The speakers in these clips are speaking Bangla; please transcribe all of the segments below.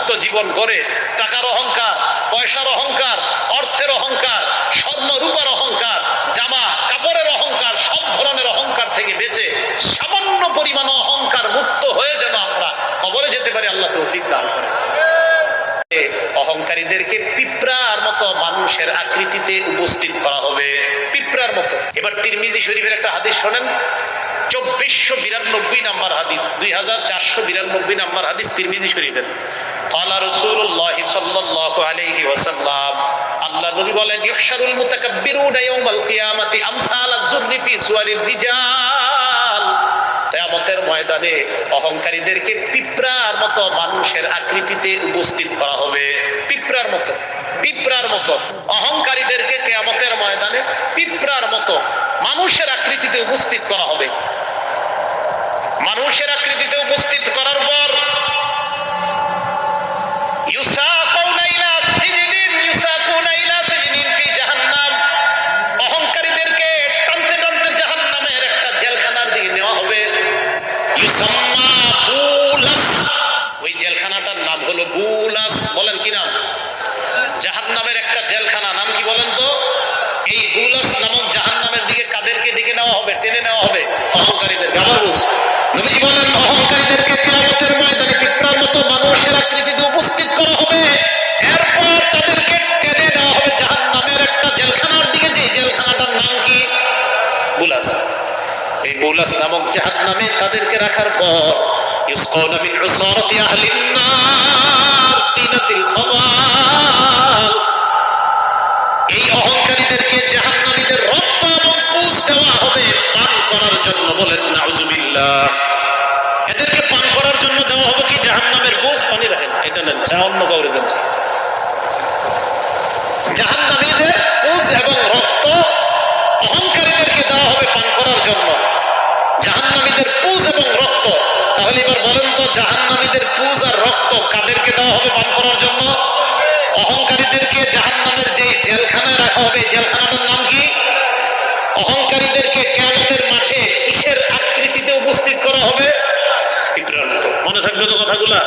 মুক্ত জীবন গড়ে টাকার অহংকার, পয়সার অহংকার, অর্থের অহংকার, স্বর্ণ রূপার অহংকার, জামা কাপড়ের অহংকার, সব ধরনের অহংকার থেকে বেঁচে সামান্য পরিমাণ অহংকার মুক্ত হয়ে যেন আমরা কবরে যেতে পারি, আল্লাহ তৌফিক দান করেন। অহংকারীদেরকে পিঁপড়ার মতো মানুষের আকৃতিতে উপস্থিত করা হবে, পিঁপড়ার মতো। এবার তিরমিজি শরীফের একটা হাদিস শোনেন, 2492 নাম্বার হাদিস, 2492 নাম্বার হাদিস তিরমিজি শরীফের। ক্বালা রাসূলুল্লাহ সাল্লাল্লাহু আলাইহি ওয়াসাল্লাম, আল্লাহ নবী বলেন, ইহশারুল মুতাকাব্বিরুনা ইয়াওমাল কিয়ামাতি আমসাল আয-যুররি ফি সুওয়ারির রিজাল। কিয়ামতের ময়দানে অহংকারীদেরকে পিঁপড়ার মতো মানুষের আকৃতিতে উপস্থিত করা হবে, পিঁপড়ার মতো, পিঁপড়ার মতো অহংকারীদেরকে কিয়ামতের ময়দানে পিঁপড়ার মতো মানুষের আকৃতিতে উপস্থিত করা হবে। মানুষের আকৃতিতে উপস্থিত করার পর ইউসাকুনা ইলা সিজনিন, ইউসাকুনা ইলা সিজনিন ফি জাহান্নাম, অহংকারীদেরকে টানতে টানতে জাহান্নামের একটা জেলখানার দিকে নেওয়া হবে। ইউসাম্মা বুলাস, ওই জেলখানাটার নাম হলো বুলাস। বলেন কি নাম? জাহান্নামের একটা জেলখানা, নাম কি বলেন তো? এই বুলাস নামক জাহান্নামের দিকে কাদেরকে ডেকে নেওয়া হবে, টেনে নেওয়া হবে? অহংকারীদেরকে। আবার বলছি, নবীজি বলেন অহংকারীদেরকে কিয়ামতের ময়দানে পিঁপড়ার মতো মানুষের আকৃতিতে উপস্থিত করা হবে। এরপর তাদেরকে টেনে নেওয়া হবে জাহান্নামের একটা জেলখানার দিকে, যে জেলখানাটার নাম কি? বুলাস। এই বুলাস নামক জাহান্নামে তাদেরকে রাখার পর ইউসকাউনা মিন উসারাতি আহলিন নার তিনাতিল খাবাল, এই অহংকারীদেরকে জাহান্নামীদের রক্ত এবং পুষ দেওয়া হবে পান করার জন্য। বলেন নাউজুবিল্লাহ। এদেরকে পান করার জন্য দেওয়া হবে কি? জাহান্নামের পুষ। পানি রাখেন, এটা নেন, চা অন্য কাউরে দেন। জাহান্নামীদের পুষ এবং রক্ত অহংকারীদেরকে দেওয়া হবে পান করার জন্য, জাহান্নামীদের পুষ এবং রক্ত। তাহলে এবার বলেন তো, জাহান্নামীদের পুষ আর রক্ত কাদেরকে দেওয়া হবে পান করার জন্য? অহংকারীদেরকে জাহান্নামের যে জেলখানায় রাখা হবে, জেলখানাটার নাম কি? অহংকারীদেরকে কিয়ামতের মাঠে কিসের আকৃতিতে উপস্থিত করা হবে? পিঁপড়ার মতো। মনে থাকবে তো কথাগুলা?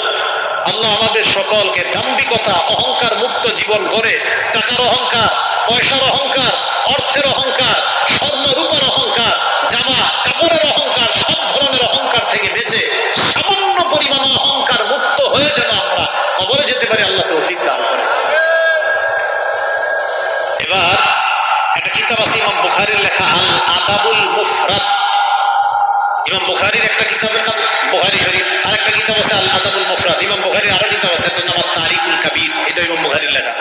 আল্লাহ আমাদের সকলকে দাম্ভিকতা, অহংকার মুক্ত জীবন গড়ে টাকার অহংকার, পয়সার অহংকার, অর্থের অহংকার, স্বর্ণ রূপার অহংকার, জামা কাপড়ের অহংকার, সব ধরনের অহংকার থেকে বেঁচে সামান্য পরিমাণ অহংকার মুক্ত হয়ে যেন আমরা কবরে যেতে পারি, আল্লাহ তৌফিক দান করেন। এবার একটা কিতাব আছে ইমাম বুখারীর লেখা, আল আদাবুল মুফরাদ। ইমাম বুখারীর একটা কিতাবের নাম বুখারী শরীফ, আর একটা কিতাব আছে আল আদাবুল মুফরাদ। ইমাম বুখারীর আরো কিতাব আছে, এটার নাম তারিকুল কাবীর, এটা ইমাম বুখারীর লেখা।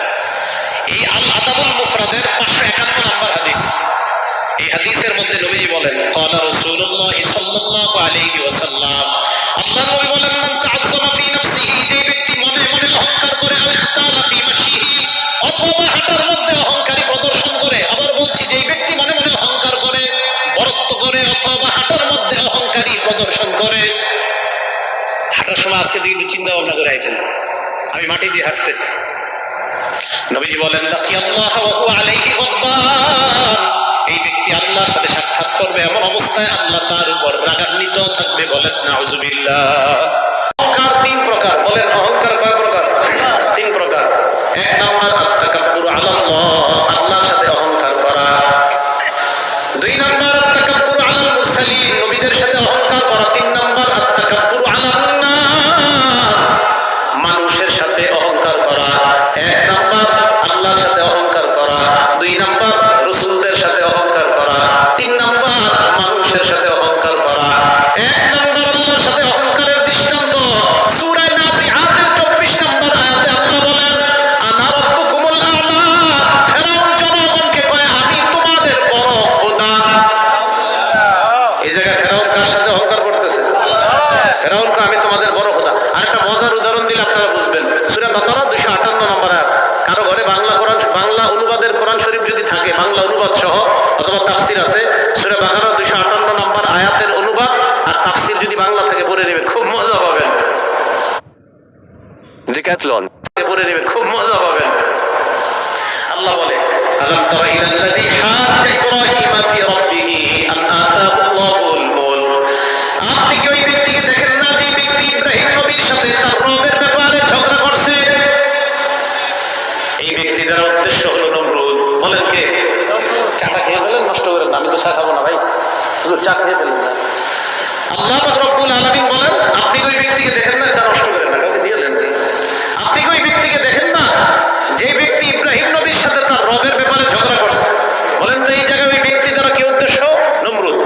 এই আল আদাবুল মুফরাদের 551 নাম্বার হাদিস। এই হাদিসের মধ্যে নবীজি বলেন, ক্বালা রাসূলুল্লাহ সাল্লাল্লাহু আলাইহি ওয়াসাল্লাম, আল্লাহ নবী বলেন, মান তাআজ্জামা ফি নাফসিহি, যে ব্যক্তি মনে মনে অহংকার করে, আল ইখতালা ফি মাশিহি, অথবা হাঁটার মধ্যে অহংকারী প্রদর্শন করে। আবার বলছি, যে ব্যক্তি মনে মনে অহংকার করে, বরত্ব করে, অথবা হাঁটার মধ্যে অহংকারী প্রদর্শন করে। হাঁটার সময় আজকে দিকে চিন্তা ভাবনা করে আইছেন, আমি মাটি দিয়ে হাঁটতেছি। নবীজি বলেন, লাকিয়াল্লাহ ওয়া হুয়া আলাইহি গাদবান, এই ব্যক্তি আল্লাহর সাথে সাক্ষাৎ করবে, এমন অবস্থায় আল্লাহ তার উপর রাগান্বিত থাকবে। বলেন নাউজুবিল্লাহ। অহংকার 3 প্রকার। বলেন অহংকার কয় প্রকার? 3 প্রকার। 1 নাম্বার আত-তাকাব্বুর আলাল্লাহ, আল্লাহর সাথে অহংকার করা। 2 নাম্বার আত-তাকাব্বুর আলাল মুরসালিন, নবীদের সাথে অহংকার করা। 3 নাম্বার আত-তাকাব্বুর আলান নাস, মানুষের সাথে অহংকার করা। 1 নাম্বার আল্লাহর সাথে অহংকার করা, 2 নাম্বার রাসূলদের সাথে অহংকার করা, 3 নাম্বার মানুষের সাথে অহংকার করা। 1 নাম্বার আল্লাহর সাথে অহংকারের দৃষ্টান্ত সূরা নাজিআতের 24 নাম্বার আয়াতে আল্লাহ বলেন, আনা রাব্বুকুমুল আ'লা। ফেরাউন জনগণকে কয়, আমি তোমাদের বড় খোদা। এই জায়গায় ফেরাউন কার সাথে অহংকার করতেছে? ফেরাউন কয়, আমি তোমাদের বড় খোদা। আরেকটা মজার উদাহরণ দিলে আপনারা বুঝবেন। সূরা বাকারা 258 নম্বর আয়াত। কারো ঘরে বাংলা কোরআন, বাংলা অনুবাদের কোরআন শরীফ যদি থাকে, বাংলা অনুবাদ সহ অথবা তাফসির আছে, সূরা বাকারা 258 নম্বর আয়াতের অনুবাদ আর তাফসির যদি বাংলা থাকে পড়ে নেবেন, খুব মজা পাবেন। ডিক্যাথলন পড়ে নেবেন, খুব মজা পাবেন। আল্লাহ বলে, আলাম তারা ইলাল্লাযী হাজ্জা ইব্রাহিম ফি রাব্বিহি আন আতাহুল্লাহুল মুলক। আপনি কি ওই ব্যক্তিকে দেখেন না, যে ব্যক্তি ইব্রাহিম নবীর সাথে তার রবের ব্যাপারে ঝগড়া করছে? চা খেয়ে ফেলেন না। আল্লাহ পাক রব্বুল আলামিন বলেন, আপনি ওই ব্যক্তিকে দেখেন না, চা নষ্ট করেন না, কাউকে দিয়ে দেন। আপনি ওই ব্যক্তিকে দেখেন না যে ব্যক্তি ইব্রাহিম নবীর সাথে তার রবের ব্যাপারে ঝগড়া করছে? বলেন তো এই জায়গায় ওই ব্যক্তি দ্বারা কি উদ্দেশ্য? নমরুদ।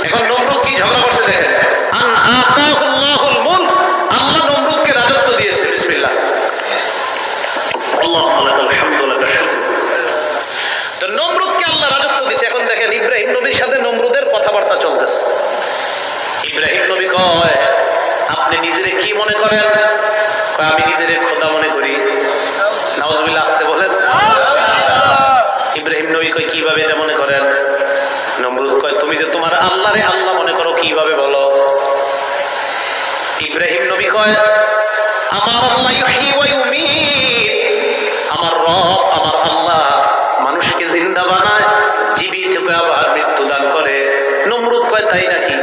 এখন নমরুদ কি ঝগড়া করছে দেখেন। আন আতাহুল্লাহুল মুলক, আল্লাহ নমরুদকে রাজত্ব দিয়েছে। বিসমিল্লাহ, আল্লাহুম্মা লাকাল হামদু লাকাশ শুকর। তো নমরুদকে আল্লাহ রাজত্ব দিয়েছে। এখন দেখেন ইব্রাহিম নবীর সাথে নমরুদের কথাবার্তা চলতেছে। ইব্রাহিম নবী কয়, আপনি নিজেরে কি মনে করেন? কয়, আমি নিজেরে খোদা মনে করি। নাউজুবিল্লাহ, আসতে বলেন। ইব্রাহিম নবী কয়, কিভাবে এটা মনে করেন? নমরুদ কয়, তুমি যে তোমার আল্লাহরে আল্লাহ মনে করো, কিভাবে বলো? ইব্রাহিম নবী কয়, আমার আল্লাহ ইউহয়ী ওয়া ইউমীত, আমার রব আমার আল্লাহ মানুষকে জিন্দা বানায়, জীবিতকে আবার মৃত্যু দান করে। নমরুদ কয়, তাই নাকি?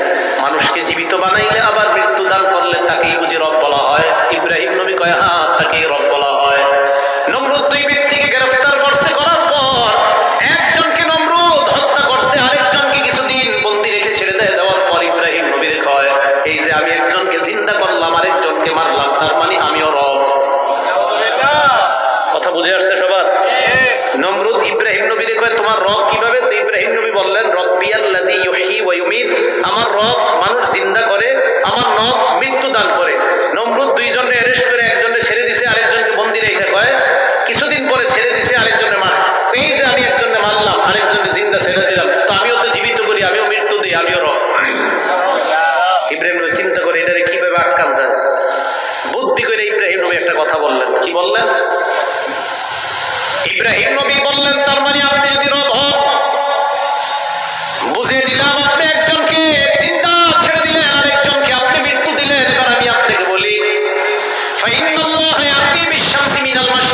মানুষকে জীবিত বানাইলে আবার মৃত্যু দান করলে তাকেই বুঝি রব বলা হয়? ইব্রাহিম নবী কয়, হ্যাঁ, তাকেই রব বলা হয়। নমরুদ দুই ব্যক্তিকে গ্রেফতার করছে, করার পর একজনকে নমরুদ হত্যা করছে, আরেকজনকে কিছুদিন বন্দি রেখে ছেড়ে দেওয়ার পর ইব্রাহিম নবীর কয়, এই যে আমি একজনকে জিন্দা করলাম, আরেকজনকে মারলাম, তার মানে আমিও রব। কথা বুঝে আসছে সবার? নমরুদ ইব্রাহিম নবীরে কয়, তোমার রব কিভাবে? তো ইব্রাহিম নবী বললেন, রব্বিয়াল্লাযী ইউহয়ী ওয়া ইউমীত, আমার রব মানুষ জিন্দা করে, আমার রব মৃত্যু দান করে। নমরুদ দুইজনকে অ্যারেস্ট করে একজনকে ছেড়ে দিছে, আরেকজনকে বন্দি রেখে কয় কিছুদিন পরে ছেড়ে দিছে, আরেকজনকে মারছে। এই যে আমি একজনকে মারলাম, আরেকজনকে জিন্দা ছেড়ে দিলাম, তো আমিও তো জীবিত করি, আমিও মৃত্যু দিই, আমিও রব। ইব্রাহিম নবী চিন্তা করে এটারে কিভাবে আটকান যায়। বুদ্ধি করে ইব্রাহিম নবী একটা কথা বললেন। কি বললেন? ইব্রাহিম নবী বললেন, তার মানে আপনি যদি রব হন, বুঝে দিলাম, আপনি একজনকে জিন্দা ছেড়ে দিলেন, আরেকজনকে আপনি মৃত্যু দিলেন। এবার আমি আপনাকে বলি, ফাইন্নাল্লাহা ইয়াতি বিশ-শামসি মিনাল মাশরিক